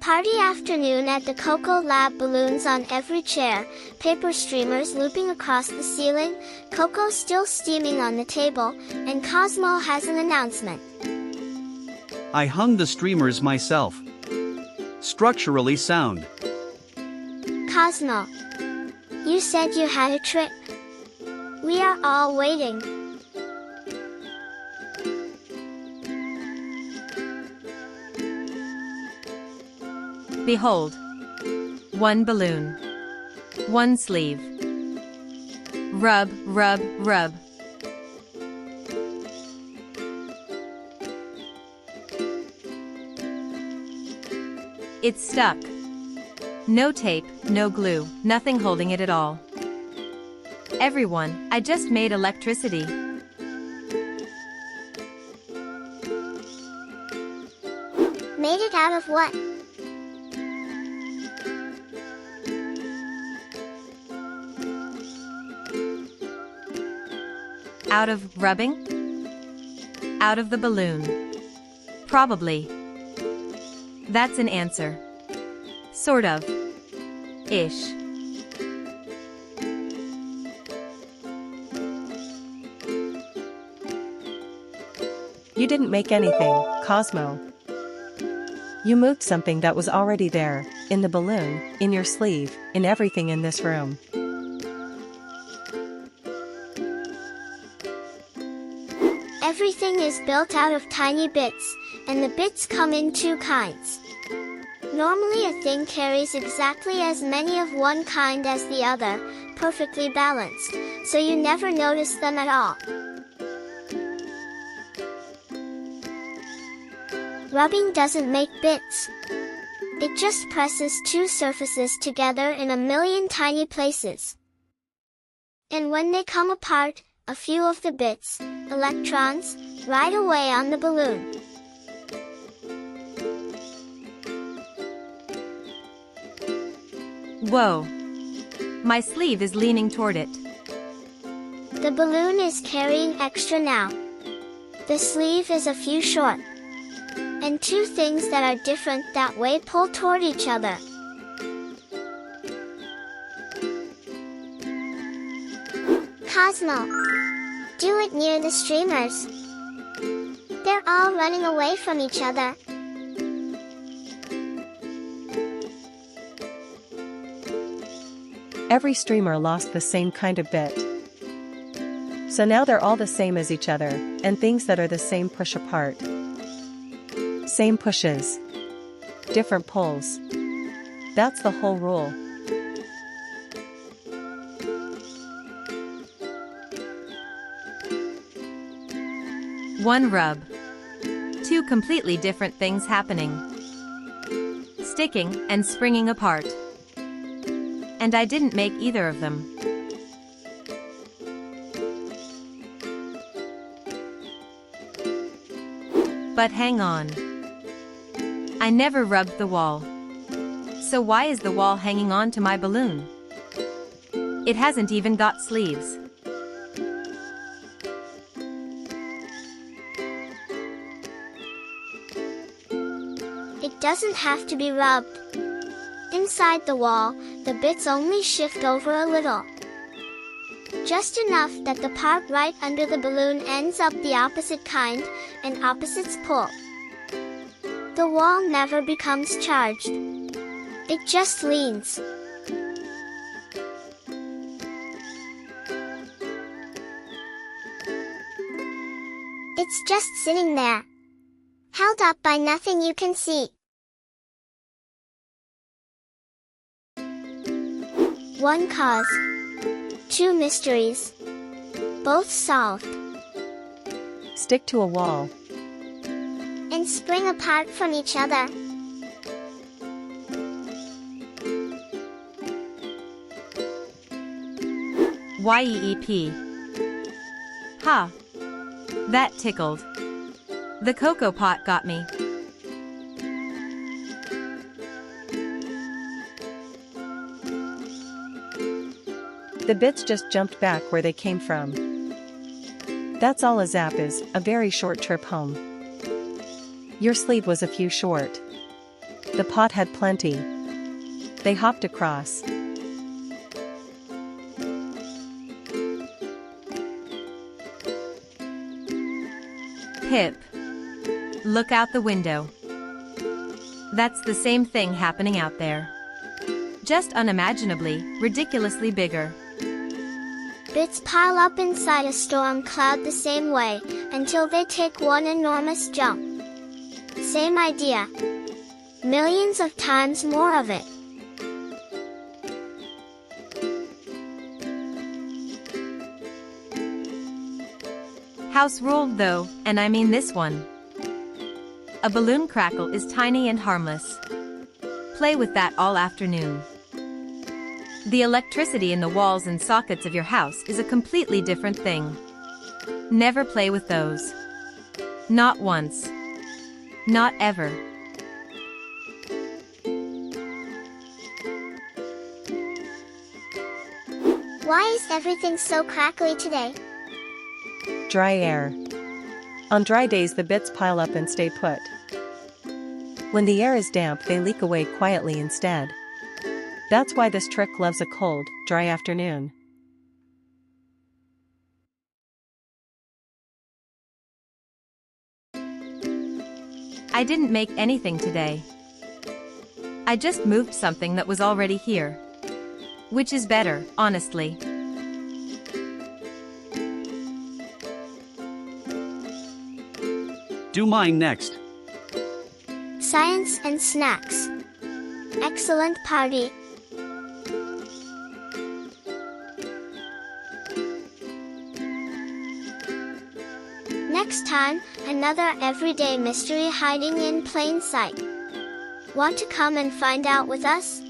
Party afternoon at the Coco Lab. Balloons on every chair, paper streamers looping across the ceiling, Coco still steaming on the table, and Cosmo has an announcement. I hung the streamers myself. Structurally sound. Cosmo, you said you had a trick. We are all waiting. Behold. One balloon. One sleeve. Rub, rub, rub. It's stuck. No tape, no glue, nothing holding it at all. Everyone, I just made electricity. Made it out of what? Out of rubbing? Out of the balloon. Probably. That's an answer. Sort of. Ish. You didn't make anything, Cosmo. You moved something that was already there, in the balloon, in your sleeve, in everything in this room. Everything is built out of tiny bits, and the bits come in two kinds. Normally a thing carries exactly as many of one kind as the other, perfectly balanced, so you never notice them at all. Rubbing doesn't make bits. It just presses two surfaces together in a million tiny places. And when they come apart, a few of the bits, electrons, ride away on the balloon. Whoa. My sleeve is leaning toward it. The balloon is carrying extra now. The sleeve is a few short. And two things that are different that way pull toward each other. Cosmo, do it near the streamers. They're all running away from each other. Every streamer lost the same kind of bit. So now they're all the same as each other, and things that are the same push apart. Same pushes. Different pulls. That's the whole rule. One rub. Two completely different things happening. Sticking and springing apart. And I didn't make either of them. But hang on. I never rubbed the wall. So why is the wall hanging on to my balloon? It hasn't even got sleeves. It doesn't have to be rubbed. Inside the wall, the bits only shift over a little. Just enough that the part right under the balloon ends up the opposite kind, and opposites pull. The wall never becomes charged. It just leans. It's just sitting there, held up by nothing you can see. One cause. Two mysteries. Both solved. Stick to a wall. And spring apart from each other. YEEP. Ha! That tickled. The cocoa pot got me. The bits just jumped back where they came from. That's all a zap is, a very short trip home. Your sleeve was a few short. The pot had plenty. They hopped across. Pip. Look out the window. That's the same thing happening out there. Just unimaginably, ridiculously bigger. Bits pile up inside a storm cloud the same way, until they take one enormous jump. Same idea. Millions of times more of it. House ruled though, and I mean this one. A balloon crackle is tiny and harmless. Play with that all afternoon. The electricity in the walls and sockets of your house is a completely different thing. Never play with those. Not once. Not ever. Why is everything so crackly today? Dry air. On dry days the bits pile up and stay put. When the air is damp they leak away quietly instead. That's why this trick loves a cold, dry afternoon. I didn't make anything today. I just moved something that was already here. Which is better, honestly. Do mine next. Science and snacks. Excellent party. Next time, another everyday mystery hiding in plain sight. Want to come and find out with us?